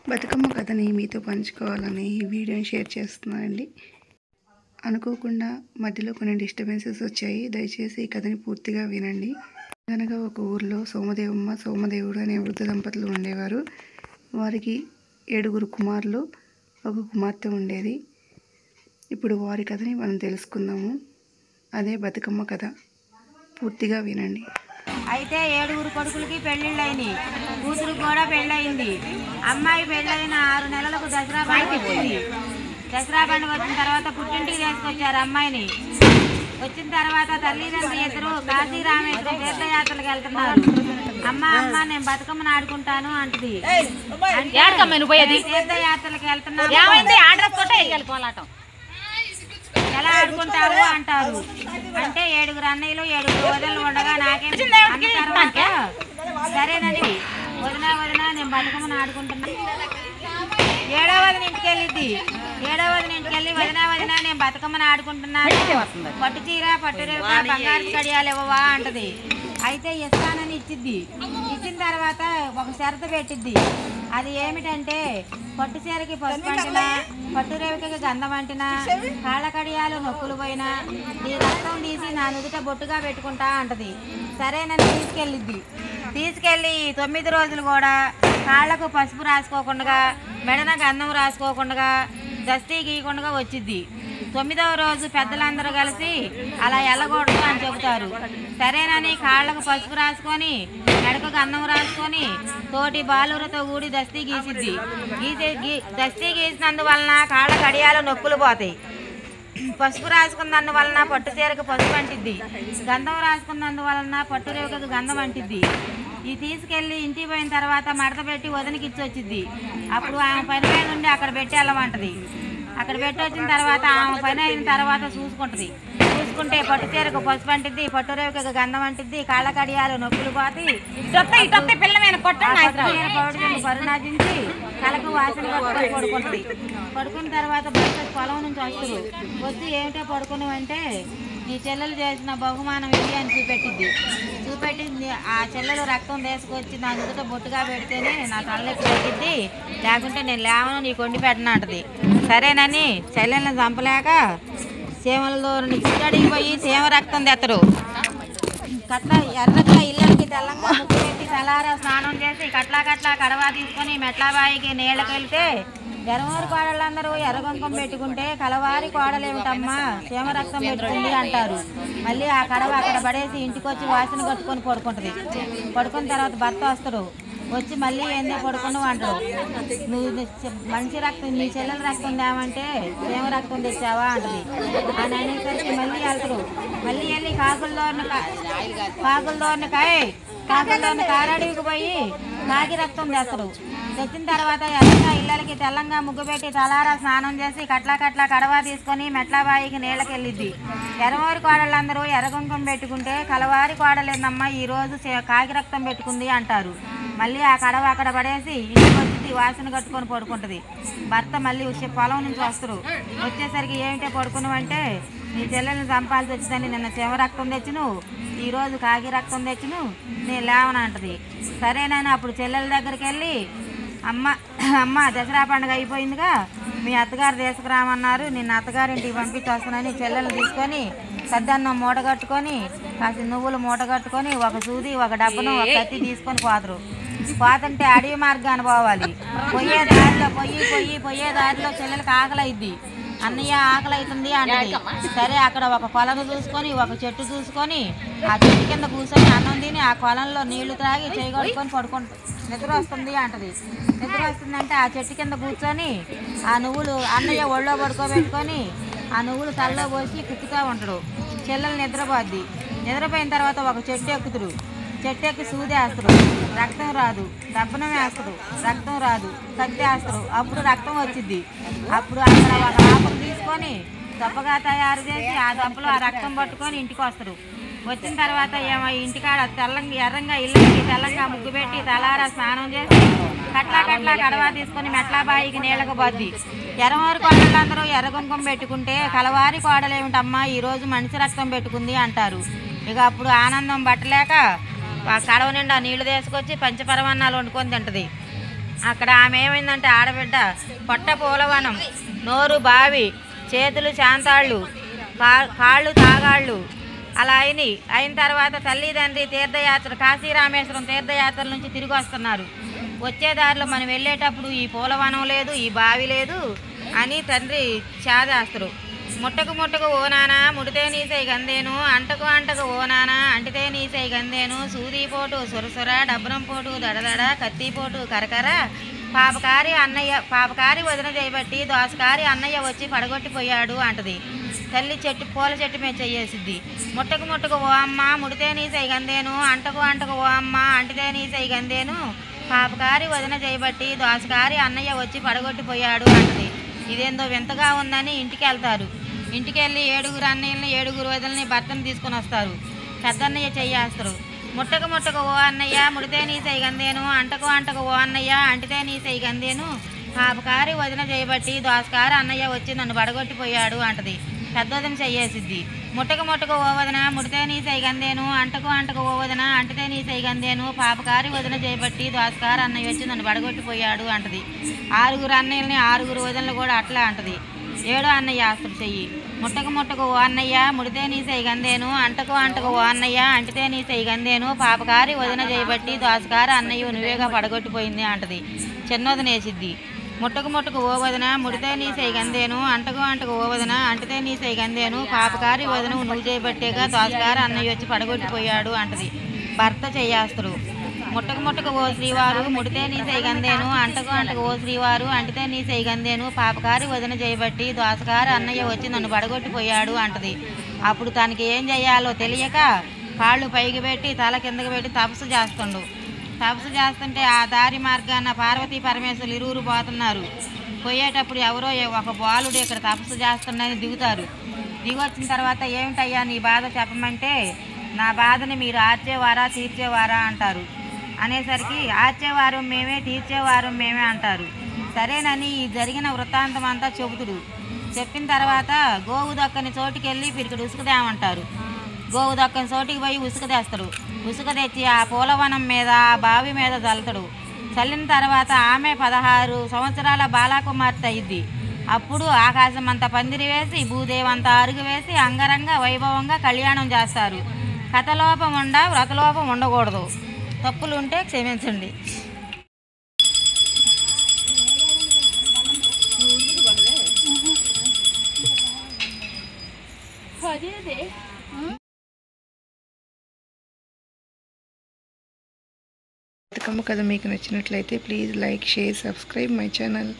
బతుకమ్మ కథని మీతో పంచుకోవాలని ఈ వీడియోని షేర్ చేస్తున్నానండి. అనుకోకుండా మధ్యలో కొన్ని డిస్టర్బెన్సెస్ వచ్చాయి. దయచేసి ఈ కథని పూర్తిగా వినండి. అనగా ఒక ఊరిలో సోమదేవమ్మ, సోమదేవుడు అనే వృద్ధ దంపతులు ఉండేవారు. వారికి 7 కుమారులు, 1 కుమార్తె ఉండేది. ఇప్పుడు వారి కథని మనం తెలుసుకుందాము. అదే బతుకమ్మ కథ. పూర్తిగా వినండి. అయితే 7 కొడుకులకి పెళ్ళిళ్ళైంది. కూతురికి కూడా పెళ్ళయింది. అమ్మాయి పెళ్ళైన 6 నెలలకు దసరా పండుగ వచ్చింది. దసరా పండుగ వచ్చిన తర్వాత పుట్టింటికి తీసుకొచ్చారు అమ్మాయిని. వచ్చిన తర్వాత తల్లిదండ్రులు ఇద్దరు కాశీ రామేశ్వరం తీర్థయాత్రలకు వెళ్తున్నారు. అమ్మ నేను బతుకమ్మను ఆడుకుంటాను అంటది. తీర్థయాత్రలకు వెళ్తున్నాను, ఎలా ఆడుకుంటారు అంటారు. అంటే 7 అన్నయ్యలు 7 వదలు ఉండగా నాకే అన్న తర్వాత సరేనండి వదిన నేను బతుకమ్మను ఆడుకుంటున్నా. 7వ వదిన ఇంటికి వెళ్ళిద్ది. 7వ వదిన ఇంటికి వెళ్ళి వదిన నేను బతుకమ్మను ఆడుకుంటున్నాను, పట్టు చీర పట్టు రేఖ బంగారు కడియాలు ఇవ్వవా అంటది. అయితే ఇస్తానని ఇచ్చిద్ది. ఇచ్చిన తర్వాత ఒక షరతు పెట్టిద్ది. అది ఏమిటంటే పట్టు చీరకి పసుపు అంటినా, పట్టు రేవుకి గంధం అంటినా, కాళ్ళ కడియాలు నొక్కులు పోయినా నీ రక్తం తీసి నా నుదుట బొట్టుగా పెట్టుకుంటా అంటది. సరేనని తీసుకెళ్ళి 9 రోజులు కూడా కాళ్ళకు పసుపు రాసుకోకుండా, మెడన గంధం రాసుకోకుండా, దస్తీ గీయకుండా వచ్చిద్ది. 9వ రోజు పెద్దలందరూ కలిసి అలా వెళ్ళకూడదు అని చెబుతారు. సరేనని కాళ్ళకు పసుపు రాసుకొని, మెడకు గంధం రాసుకొని తోటి బాలురతో కూడి దస్తీ గీసిద్ది. దస్తీ గీసినందువలన కాళ్ళ గడియాలు నొక్కులు పోతాయి. పసుపు రాసుకున్నందువలన పట్టు చీరకు పసుపు అంటిద్ది. గంధం రాసుకున్నందువలన పట్టు రేవుకకు గంధం అంటిద్ది. ఇది తీసుకెళ్ళి ఇంటికి పోయిన తర్వాత మడత పెట్టి వదినకి ఇచ్చి వచ్చిద్ది. అప్పుడు ఆమె పని మీద ఉండి అక్కడ పెట్టి వెళ్ళమంటది. అక్కడ పెట్టి వచ్చిన తర్వాత ఆమె పని అయిన తర్వాత చూసుకుంటుంది. చూసుకుంటే పట్టు చీరకు పసుపు అంటిద్ది, పట్టు రేవుకకు గంధం అంటిద్ది, కాళ్ళ కడియాలు నొప్పులు పోతి పరుణాజించి తలకు వాసన కట్టుకొని పడుకుంటుంది. పడుకున్న తర్వాత భర్త పొలం నుంచి వస్తారు. వచ్చి ఏమిటో పడుకుని అంటే నీ చెల్లెలు చేసిన బహుమానం ఇది అని చూపెట్టింది. ఆ చెల్లెలు రక్తం తీసుకొచ్చి నా నుదుట బొట్టుగా పెడితేనే నా తలనొప్పి తగ్గిద్ది, లేకుంటే నేను లేవను నీకు వండి పెట్టను అంటది. సరేనని చెల్లెల్ని చంపలేక సీమలతో చిట్టడికి పోయి సీమ రక్తం తెత్తరు. ఎర్రగా ఇళ్ళకి తెల్లంగా ముక్కు పెట్టి తలారా స్నానం చేసి కట్లా కడవా తీసుకొని మెట్లబాయికి నీళ్ళకి వెళ్తే ఎర్రవారి కోడళ్ళందరూ ఎర్రగొంకం పెట్టుకుంటే కలవారి కోడలేమిటమ్మా సీమ రక్తం పెట్టుకుంది అంటారు. మళ్ళీ ఆ కడవ అక్కడ పడేసి ఇంటికి వచ్చి వాసన కట్టుకొని పడుకుంటుంది. పడుకున్న తర్వాత భర్త వస్తాడు. వచ్చి మళ్ళీ ఏందో పడుకున్నావు అంటాడు. నువ్వు మనిషి రక్తం నీ చెల్లెల రక్తం తేమంటే సీమ రక్తం తెచ్చావా అంటది. అని అనేసరికి మళ్ళీ వెళ్తాడు. మళ్ళీ వెళ్ళి కాకులదోరిని కారాడికి పోయి కాకి రక్తం తెస్తాడు. తెచ్చిన తర్వాత ఎర్రగా ఇళ్ళకి తెల్లంగా ముగ్గు పెట్టి తలారా స్నానం చేసి కట్లా కడవా తీసుకొని మెట్లబాయికి నీళ్ళకి వెళ్ళిద్ది. ఎర్రవారి కోడళ్ళందరూ ఎర్రగుంకం పెట్టుకుంటే కలవారి కోడలేదమ్మా ఈరోజు కాకి రక్తం పెట్టుకుంది అంటారు. మళ్ళీ ఆ కడవ అక్కడ పడేసి ఇంటికి వచ్చి వాసన కట్టుకొని పడుకుంటుంది. భర్త మళ్ళీ పొలం నుంచి వస్తారు. వచ్చేసరికి ఏమిటో పడుకున్నావంటే నీ చెల్లెల్ని చంపాల్సి వచ్చిందని నిన్న శివ రక్తం తెచ్చును, ఈరోజు కాకి రక్తం తెచ్చును, నేను లేవను అంటది. సరేనని అప్పుడు చెల్లెల దగ్గరికి వెళ్ళి అమ్మ దసరా పండుగ అయిపోయిందిగా మీ అత్తగారు తీసుకురామన్నారు, నిన్న అత్తగారింటికి పంపించి వస్తున్నానని చెల్లెలు తీసుకొని సద్దన్నం మూట కట్టుకొని కాసి నువ్వులు మూట కట్టుకొని ఒక సూది ఒక డబ్బను ఒక కత్తి తీసుకొని పోతుంటే అడవి మార్గాన్ని పోవాలి. పోయే దారిలో చెల్లెలకి ఆకలి అయింది. అన్నయ్య ఆకలి అవుతుంది అంటది. సరే అక్కడ ఒక కొలను చూసుకొని ఒక చెట్టు చూసుకొని ఆ చెట్టు కింద కూర్చొని అన్నం తిని ఆ కొలంలో నీళ్లు త్రాగి చేయగొట్టుకొని నిద్ర వస్తుంది అంటది. నిద్ర వస్తుందంటే ఆ చెట్టు కింద కూర్చొని ఆ నువ్వులు అన్నయ్య ఒళ్ళో పడుకోబెట్టుకొని ఆ నువ్వులు తలలో పోసి కుక్కుతూ ఉంటాడు. చెల్లెలు నిద్రపోద్ది. నిద్రపోయిన తర్వాత ఒక చెట్టు ఎక్కుతుడు. చెట్టు ఎక్కి సూది వేస్తాడు, రక్తం రాదు. దబ్బనం వేస్తాడు, రక్తం రాదు. కత్తి వేస్తాడు, అప్పుడు రక్తం వచ్చిద్ది. అప్పుడు అక్కడ ఒక ఆకును తీసుకొని దప్పగా తయారు చేసి ఆ దప్పలో ఆ రక్తం పట్టుకొని ఇంటికి వస్తాడు. వచ్చిన తర్వాత ఇంటికాడ ఎర్రంగా ఇళ్ళకి తెల్లంగా ముగ్గు పెట్టి తలారా స్నానం చేసి కట్లా కడవా తీసుకొని మెట్లబాయికి నీళ్ళకు పోద్ది. ఎర్రవారి కోడళ్ళందరూ ఎర్రగుంకం పెట్టుకుంటే కలవారి కోడలేమిటమ్మా ఈరోజు మనిషి రక్తం పెట్టుకుంది అంటారు. ఇక అప్పుడు ఆనందం పట్టలేక కడవ నిండా నీళ్లు తీసుకొచ్చి పంచపరమాన్నాలు వండుకొని తింటది. అక్కడ ఆమె ఏమైందంటే ఆడబిడ్డ పొట్ట పూలవనం, నోరు బావి, చేతులు శాంతాళ్ళు, కాళ్ళు తాగాళ్ళు అలా అయిన తర్వాత తల్లిదండ్రి తీర్థయాత్ర కాశీ రామేశ్వరం తీర్థయాత్రల నుంచి తిరిగి వస్తున్నారు. వచ్చే దారిలో మనం వెళ్ళేటప్పుడు ఈ పూలవనం లేదు, ఈ బావి లేదు అని తండ్రి చాదేస్తారు. ముట్టకు ఓ నానా ముడితే నీసై గందేను, అంటకు ఓ నానా అంటితే నీసై గందేను, సూదిపోటు సురసుర, డబ్బరం పోటు దడదడ, కత్తిపోటు కరకర, పాపకారి వదిన చేయబట్టి దోసకారి అన్నయ్య వచ్చి పడగొట్టిపోయాడు అంటది. తల్లి పూల చెట్టు మీద చెయ్యేసిద్ది. ముట్టకు ఓ అమ్మ ముడితే నీసై గందేను, అంటకు ఓ అమ్మ అంటితే నీసై గందేను, పాపకారి వదిన చేయబట్టి దోసకారి అన్నయ్య వచ్చి పడగొట్టిపోయాడు అంటది. ఇదేందో వింతగా ఉందని ఇంటికి వెళ్తారు. ఇంటికి వెళ్ళి 7 అన్నయ్యలని 7 వదిలని భర్తను తీసుకొని వస్తారు. పెద్దన్నయ్య చెయ్యేస్తారు. ముట్టకు ఓ అన్నయ్య ముడితే నీసై గందేను, అంటకు ఓ అన్నయ్య అంటితే నీసై గందేను, పాపకారి వదిన చేయబట్టి దోసకారి అన్నయ్య వచ్చి నన్ను పడగొట్టిపోయాడు అంటది. పెద్దోదన చెయ్యేసిద్ది. ముట్టకు ఓ వదిన ముడితే నీసై గందేను, అంటకు ఓ వదిన అంటితే నీసై గందేను, పాపకారి వదిన చేయబట్టి దోసకారి అన్నయ్య వచ్చి నన్ను పడగొట్టిపోయాడు అంటది. 6 అన్నయ్యలని 6 వదినలు కూడా అట్లా అంటది. 7 అన్నయ్య ఆస్తులు చెయ్యి. ముట్టకు ఓ అన్నయ్య ముడితే నీసై గందేను, అంటకు ఓ అన్నయ్య అంటితే నీసై గందేను, పాపకారి వదిన చేయబట్టి దోసకారి అన్నయ్య నువ్వేగా పడగొట్టిపోయింది అంటది. చిన్నోదనేసిద్ది. ముట్టకు ఓ వదిన ముడితే నీసై గందేను, అంటకు ఓ వదిన అంటితే నీసై గందేను, పాపకారి వదిన నువ్వు చేయబట్టేగా దోసకారి అన్నయ్య వచ్చి పడగొట్టిపోయాడు అంటది. భర్త చెయ్యేస్తారు. ముట్టకు ఓ శ్రీవారు ముడితే నీసై గందేను, అంటకు ఓ శ్రీవారు అంటితే నీసై గందేను, పాపకారి వదిన చేయబట్టి దోసకారి అన్నయ్య వచ్చి నన్ను పడగొట్టిపోయాడు అంటది. అప్పుడు తనకి ఏం చెయ్యాలో తెలియక కాళ్ళు పైకి పెట్టి తల కిందకి పెట్టి తపస్సు చేస్తుంటే ఆ దారి మార్గాన పార్వతీ పరమేశ్వరులు ఇరువురు పోతున్నారు. పోయేటప్పుడు ఎవరో ఒక బాలుడు ఇక్కడ తపస్సు చేస్తున్నాయని దిగుతారు. దిగొచ్చిన తర్వాత ఏమిటయ్యా నీ బాధ చెప్పమంటే, నా బాధని మీరు ఆర్చేవారా తీర్చేవారా అంటారు. అనేసరికి ఆర్చేవారు మేమే తీర్చేవారు మేమే అంటారు. సరేనని ఈ జరిగిన వృత్తాంతం అంతా చెబుతుడు. చెప్పిన తర్వాత గోవు దక్కని చోటుకి వెళ్ళి పిరికిడు ఉసుకుదేమంటారు. గోవు దక్కని చోటికి పోయి ఉసుకదేస్తాడు. ఉసుక తెచ్చి ఆ పూలవనం మీద ఆ బావి మీద చల్లుతాడు. చల్లిన తర్వాత ఆమె 16 సంవత్సరాల బాలాకుమార్తె అయ్యిద్ది. అప్పుడు ఆకాశం అంతా పందిరి వేసి భూదేవి అంతా అరుగు వేసి అంగరంగ వైభవంగా కళ్యాణం చేస్తారు. కథలోపం వ్రతలోపం ఉండకూడదు. తప్పులుంటే క్షమించండి. బతుకమ్మ కథ మీకు నచ్చినట్లయితే please like, share, subscribe my channel.